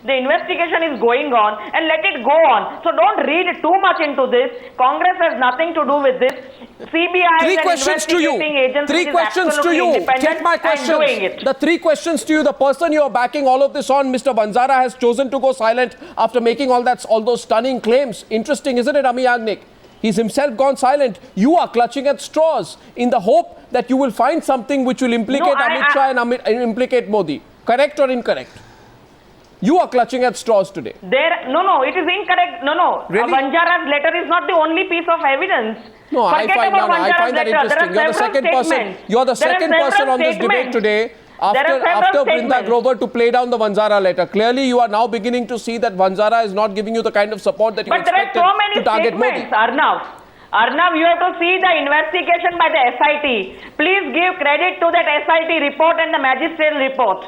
The investigation is going on and let it go on. So don't read too much into this. Congress has nothing to do with this. CBI is an investigating agency. Three questions to you. Take my questions. The three questions to you. The person you are backing all of this on, Mr. Vanzara, has chosen to go silent after making all those stunning claims. Interesting, isn't it, Ami Yagnik? He's himself gone silent. You are clutching at straws in the hope that you will find something which will implicate Amit Shah and implicate Modi. Correct or incorrect? You are clutching at straws today. No, it is incorrect. No. Really? Vanjara's letter is not the only piece of evidence. No, I find that interesting. You're the second person on this debate today. After Brinda Grover to play down the Vanzara letter. Clearly, you are now beginning to see that Vanzara is not giving you the kind of support that you expected to target Modi. Arnav, you have to see the investigation by the SIT. Please give credit to that SIT report and the magistrate report.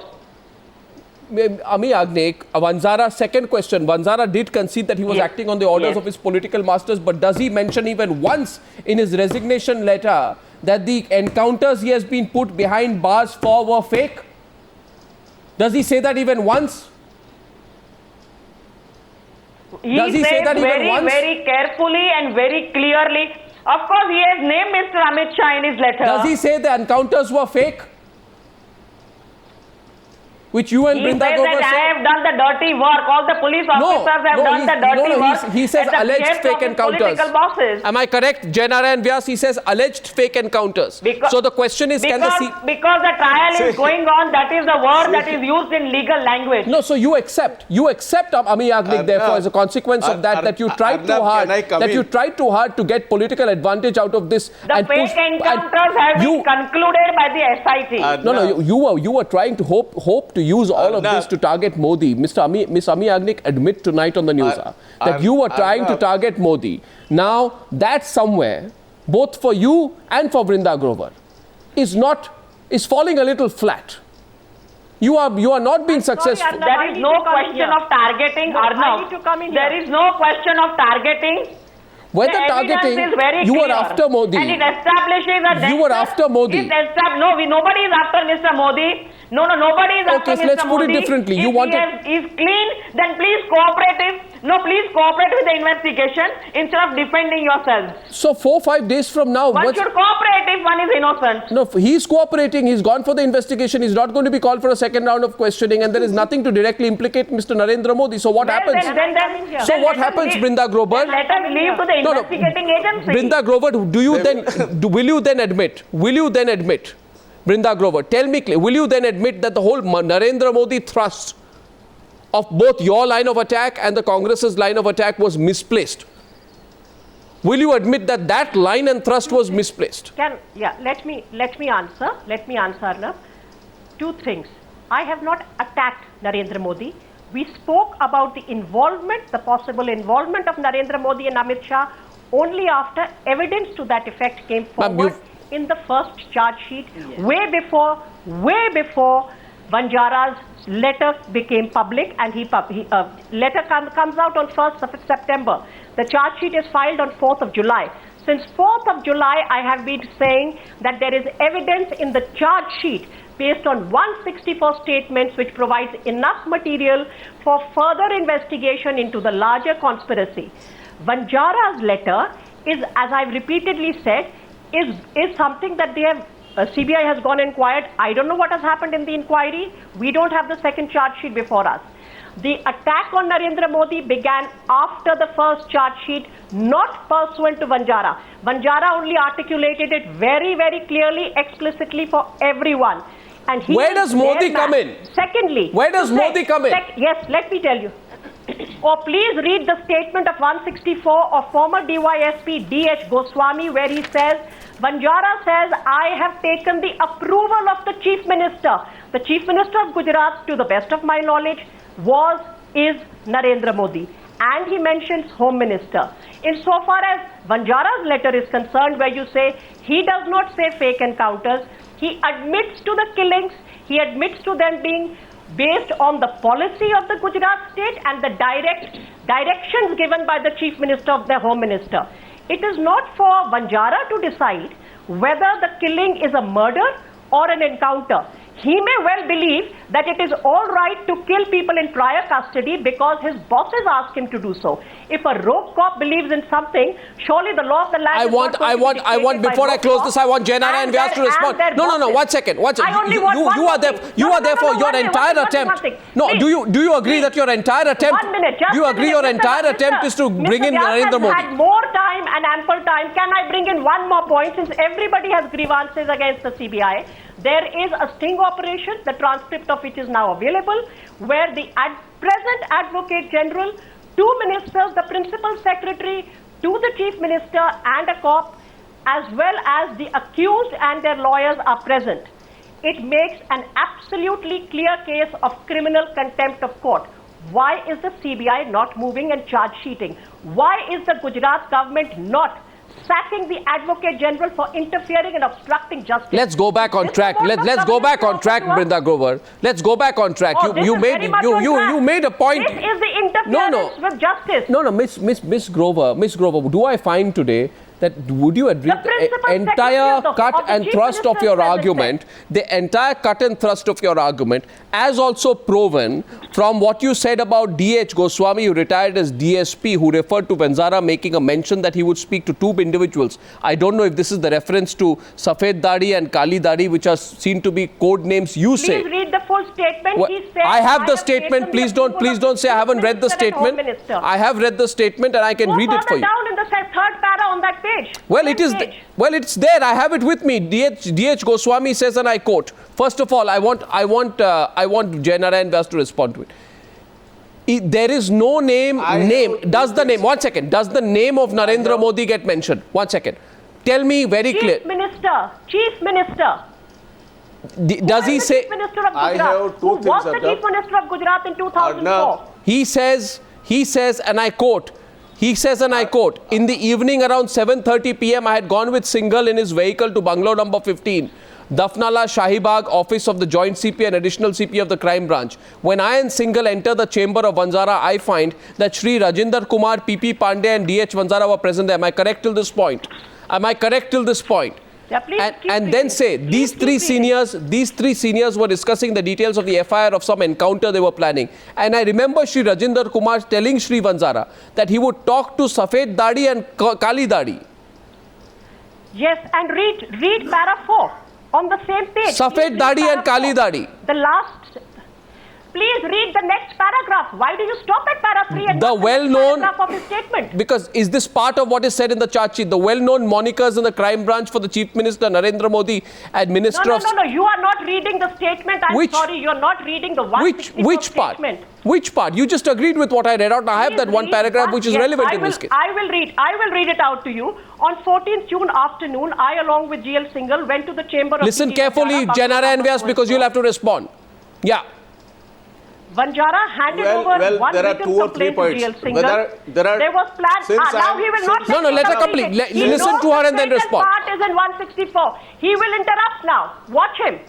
Ami Yagnik, Vanzara, second question. Vanzara did concede that he was acting on the orders of his political masters, but does he mention even once in his resignation letter that the encounters he has been put behind bars for were fake? Does he say that even once? Does he say that even once? Very carefully and very clearly. Of course, he has named Mr. Amit Shah in his letter. Does he say the encounters were fake? Which you and Brinda Grover said, I have done the dirty work. All the police officers have done the dirty work. He says alleged fake encounters. Am I correct? Jainara and Vyas, he says alleged fake encounters. So the question is, because the trial is going on, that is the word that is used in legal language. No, so you accept, Ami Yagnik, therefore, as a consequence of that you tried too hard to get political advantage out of this. The fake encounters have been concluded by the SIT. You were trying to hope to use all of this to target Modi. Miss Ami Yagnik admit tonight on the news that you were trying to target Modi. Now, that somewhere, both for you and for Brinda Grover, is falling a little flat. You are not being successful. There is no question of targeting, Arnav. There is no question of targeting. Whether targeting, you were after Modi. And it establishes that you were after Modi. Nobody is after Mr. Modi. Nobody is after Mr. Modi. Okay, let's put it differently. If he is clean, then please cooperate with the investigation instead of defending yourselves. So 4-5 days from now, one should cooperate if one is innocent. No, he's cooperating. He's gone for the investigation. He's not going to be called for a second round of questioning, and there is nothing to directly implicate Mr. Narendra Modi. So what happens? What happens, Brinda Grover? Let us leave to the investigating agency. Brinda Grover, will you then admit, Brinda Grover, tell me, will you then admit that the whole Narendra Modi thrust of both your line of attack and the Congress's line of attack was misplaced? Will you admit that that line and thrust was misplaced? Let me answer. Let me answer, Arnav. Two things. I have not attacked Narendra Modi. We spoke about the possible involvement of Narendra Modi and Amit Shah only after evidence to that effect came forward in the first charge sheet, way before Vanjara's letter became public, and letter comes out on 1st of September. The charge sheet is filed on 4th of July. Since 4th of July, I have been saying that there is evidence in the charge sheet based on 164 statements which provides enough material for further investigation into the larger conspiracy. Vanjara's letter is, as I've repeatedly said, is something that they have CBI has gone and inquired. I don't know what has happened in the inquiry. We don't have the second charge sheet before us. The attack on Narendra Modi began after the first charge sheet, not pursuant to Vanjara. Vanjara only articulated it very, very clearly, explicitly for everyone. And where does Modi come in? Secondly, where does Modi come in? Yes, let me tell you. Please read the statement of 164 of former DYSP D.H. Goswami, where he says, Vanjara says, I have taken the approval of the Chief Minister. The Chief Minister of Gujarat, to the best of my knowledge, is Narendra Modi. And he mentions Home Minister. Insofar as Vanjara's letter is concerned, where you say he does not say fake encounters, he admits to the killings, he admits to them being based on the policy of the Gujarat state and the directions given by the Chief Minister of the Home Minister. It is not for Vanjara to decide whether the killing is a murder or an encounter. He may well believe that it is all right to kill people in prior custody because his bosses ask him to do so. If a rogue cop believes in something, surely the law of the land Before I close this, I want Jainara and Vyas to respond. No, one second. You are there for your entire attempt. No, do you agree that your entire attempt, 1 minute, do you agree your entire attempt is to bring in Narendra Modi? Had more time and ample time. Can I bring in one more point since everybody has grievances against the CBI? There is a sting operation, the transcript of which is now available, where the present Advocate General, 2 ministers, the Principal Secretary, to the Chief Minister and a cop, as well as the accused and their lawyers are present. It makes an absolutely clear case of criminal contempt of court. Why is the CBI not moving and charge sheeting? Why is the Gujarat government not sacking the Advocate General for interfering and obstructing justice? Let's go back on track. Let's go back on track, Brinda Grover. Let's go back on track. You made a point. This is the interference with justice. No, Miss Grover, do I find today that would you agree the entire cut and thrust of your argument, as also proven from what you said about D.H. Goswami, who retired as DSP, who referred to Vanzara making a mention that he would speak to 2 individuals. I don't know if this is the reference to Safed Dadi and Kali Dadi, which are seen to be code names you say. Please read the full statement. Well, I have the statement. Please don't say I haven't read the statement. I have read the statement and I can read it for you. Down in the 3rd para on that page. Well, it's there. I have it with me. D.H. Goswami says, and I quote, first of all, I want Jainara and Vyas to respond to it. There is no name. Does the name of Narendra Modi get mentioned? 1 second. Tell me very clear. Chief Minister. Does he say? Chief Minister of Gujarat. Who was the Chief Minister of Gujarat in 2004? He says, and I quote, in the evening around 7:30 p.m. I had gone with Singhal in his vehicle to bungalow number 15, Dafnala Shahibag, office of the Joint CP and Additional CP of the Crime Branch. When I and Singhal enter the chamber of Vanzara, I find that Shri Rajinder Kumar, PP Pandey and DH Vanzara were present there. Am I correct till this point? Yeah, and then say these three seniors were discussing the details of the FIR of some encounter they were planning. And I remember Shri Rajinder Kumar telling Shri Vanzara that he would talk to Safed Dadi and Kali Dadi. Yes, and read para 4 on the same page. Safed Dadi and Kali Dadi. The last. Please read the next paragraph. Why do you stop at para 3 and the well-known paragraph of his statement? Because is this part of what is said in the charge sheet? The well-known monikers in the crime branch for the Chief Minister Narendra Modi and Minister of... No. You are not reading the statement. Sorry, you are not reading the 164 statement. Which part? You just agreed with what I read out. Now I have that one paragraph which is relevant in this case. I will read it out to you. On 14th June afternoon, I along with GL Singhal went to the chamber of... Listen carefully, Jainara and Vyas, because you'll have to respond. Yeah. Vanzara handed over one written complaint to GL Singhal. There was planned... now he will not... No, let her complete. Listen to her and then respond. Part is in 164. He will interrupt now. Watch him.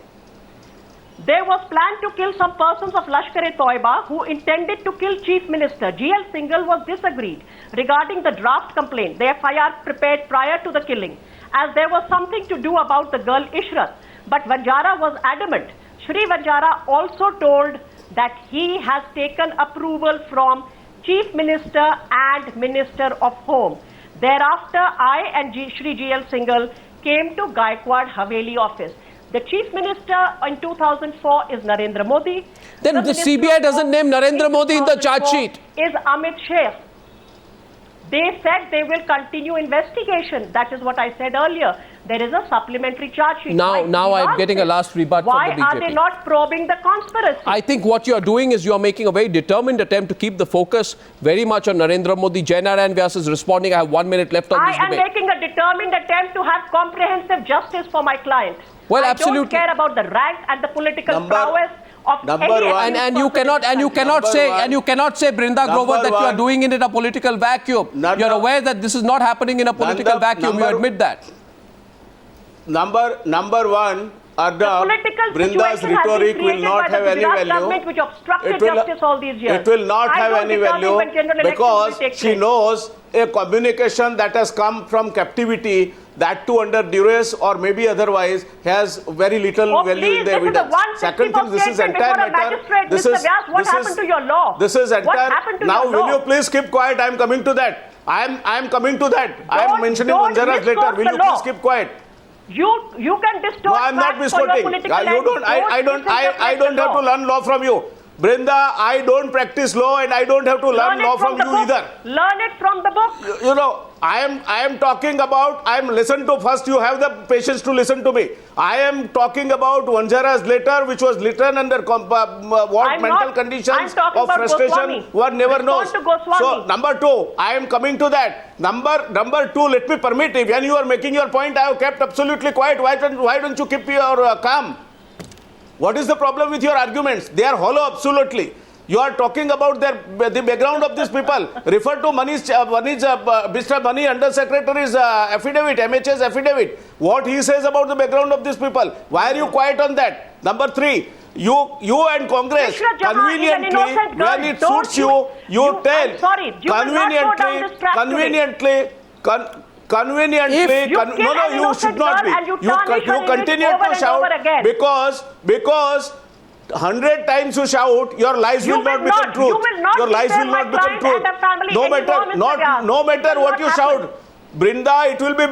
There was planned to kill some persons of Lashkar-e-Toiba who intended to kill Chief Minister. GL Singhal was disagreed regarding the draft complaint. The FIR prepared prior to the killing, as there was something to do about the girl Ishrat. But Vanzara was adamant. Shri Vanzara also told that he has taken approval from Chief Minister and Minister of Home. Thereafter, I and Shri GL Singhal came to Gaikwad Haveli office. The Chief Minister in 2004 is Narendra Modi. Then the CBI doesn't name Narendra Modi in the charge sheet. Is Amit Sheikh. They said they will continue investigation. That is what I said earlier. There is a supplementary charge sheet. Now I'm getting a last rebut from the BJP. Why are they not probing the conspiracy? I think what you are doing is you are making a very determined attempt to keep the focus very much on Narendra Modi. Jainara and Vyas is responding. I have 1 minute left on this debate. I am making a determined attempt to have comprehensive justice for my client. Well, I absolutely. don't care about the rank and the political prowess of any and you cannot say Brinda Grover that you are doing it in a political vacuum. You are aware that this is not happening in a political vacuum. You admit that. Number one, Brinda's rhetoric will not have any value. It will not have any value because she knows a communication that has come from captivity that too under duress or maybe otherwise, has very little value in the evidence. Second thing, this is entire matter. This is what happened to your law? This is entire. Now, will you please keep quiet? I am coming to that. I am coming to that. I am mentioning Banjara's letter. Will you please keep quiet? You can distort. No, I am not distorting. I don't have to learn law from you. Brinda, I don't practice law and I don't have to learn law from you either. Learn it from the book. You know, I am talking about, listen to first, you have the patience to listen to me. I am talking about Banjara's letter, which was written under mental conditions of frustration, one never knows. So, number two, I am coming to that. Number two, let me permit, when you are making your point, I have kept absolutely quiet. Why don't you keep your calm? What is the problem with your arguments? They are hollow, absolutely. You are talking about the background of these people. Refer to Mr. Mani Under Secretary's affidavit, MHA's affidavit. What he says about the background of these people. Why are you quiet on that? Number three, you and Congress, conveniently, when it suits you, you tell. I'm sorry, you will not go down this track Conveniently, no, you should not be. You continue to shout because 100 times you shout, your lies will not become truth. Your lies will not become truth. No matter what you shout, Brinda, it will be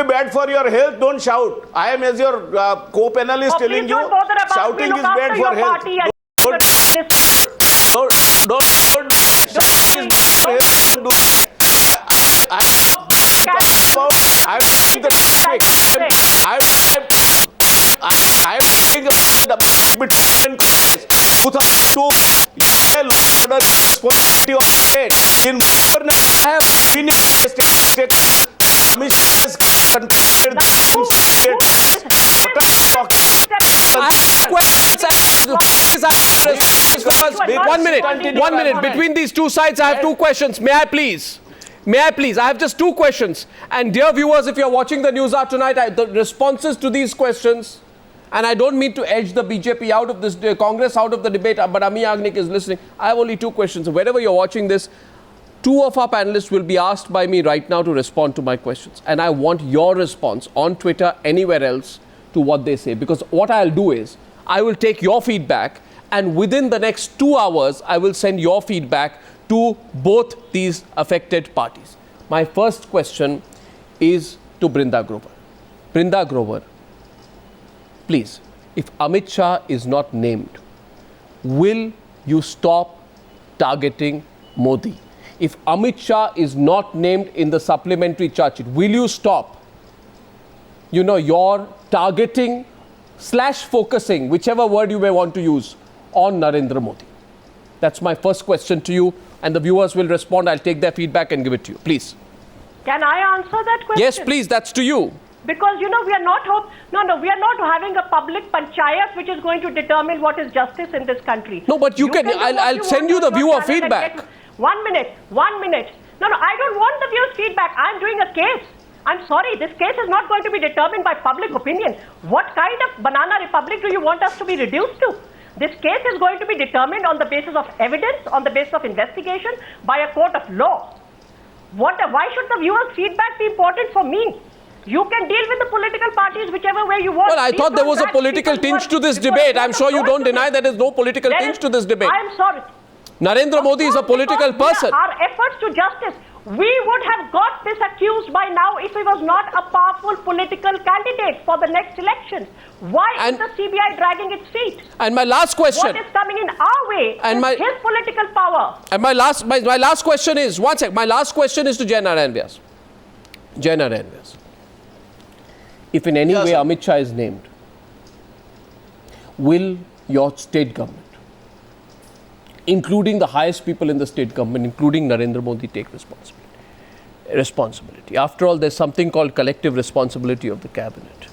bad for your health. Don't shout. I am, as your co-panelist, telling you, shouting is bad for health. Don't do that. I'm saying the topic. I'm saying the between 2002, order responsibility of state. In I have state commissioners contacted One minute. Between these two sides, I have two questions. May I please? I have just two questions. And dear viewers, if you're watching the News Hour tonight, the responses to these questions, and I don't mean to edge the BJP out of this, Congress out of the debate, but Ami Yagnik is listening. I have only two questions. So wherever you're watching this, two of our panelists will be asked by me right now to respond to my questions. And I want your response on Twitter, anywhere else, to what they say. Because what I'll do is, I will take your feedback, and within the next 2 hours, I will send your feedback to both these affected parties. My first question is to Brinda Grover. Brinda Grover, please, if Amit Shah is not named, will you stop targeting Modi? If Amit Shah is not named in the supplementary charge sheet, will you stop, your targeting / focusing, whichever word you may want to use, on Narendra Modi? That's my first question to you. And the viewers will respond. I'll take their feedback and give it to you. Please. Can I answer that question? Yes, please. That's to you. Because, we are not having a public panchayat which is going to determine what is justice in this country. No, but I'll send you the viewer feedback. 1 minute. No, I don't want the viewer's feedback. I'm doing a case. I'm sorry, this case is not going to be determined by public opinion. What kind of banana republic do you want us to be reduced to? This case is going to be determined on the basis of evidence, on the basis of investigation, by a court of law. Why should the viewer's feedback be important for me? You can deal with the political parties whichever way you want. Well, I thought there was a political tinge to this debate. I'm sure you don't deny there is no political tinge to this debate. I'm sorry. Narendra Modi is a political person. Our efforts to justice, we would have got this accused by now if he was not a powerful political candidate for the next elections. Why is the CBI dragging its feet? And my last question. What is coming in our way is his political power. And my last question is, one sec, my last question is to Jay Narayan Vyas. Jay Narayan Vyas. If in any way Amit Shah is named, will your state government, including the highest people in the state government, including Narendra Modi, take responsibility? After all, there's something called collective responsibility of the cabinet.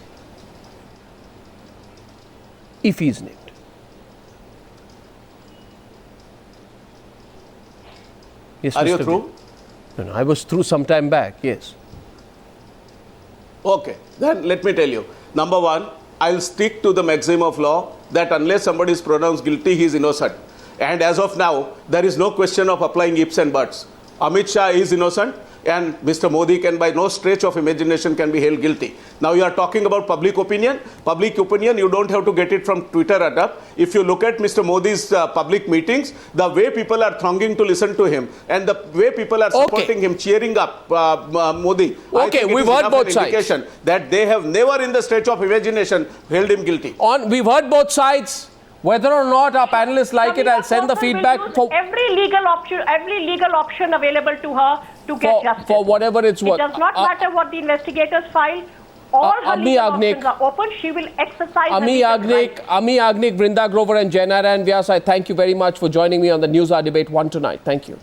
If he is named. Yes, are you through? No, I was through some time back, yes. Okay, then let me tell you. Number one, I'll stick to the maxim of law that unless somebody is pronounced guilty, he is innocent. And as of now, there is no question of applying ifs and buts. Amit Shah is innocent, and Mr. Modi can by no stretch of imagination can be held guilty. Now you are talking about public opinion. Public opinion, you don't have to get it from Twitter, Adab. If you look at Mr. Modi's public meetings, the way people are thronging to listen to him and the way people are supporting him, cheering up Modi. Okay, we've heard both sides. That they have never in the stretch of imagination held him guilty. We've heard both sides. Whether or not our panelists like it, I'll send the feedback for every legal option available to her to get justice. For whatever it's worth. It does not matter what the investigators file. All her legal options are open. She will exercise Ami Yagnik, Vrinda Grover and Jainara and Vyas, I thank you very much for joining me on the News Hour Debate 1 tonight. Thank you.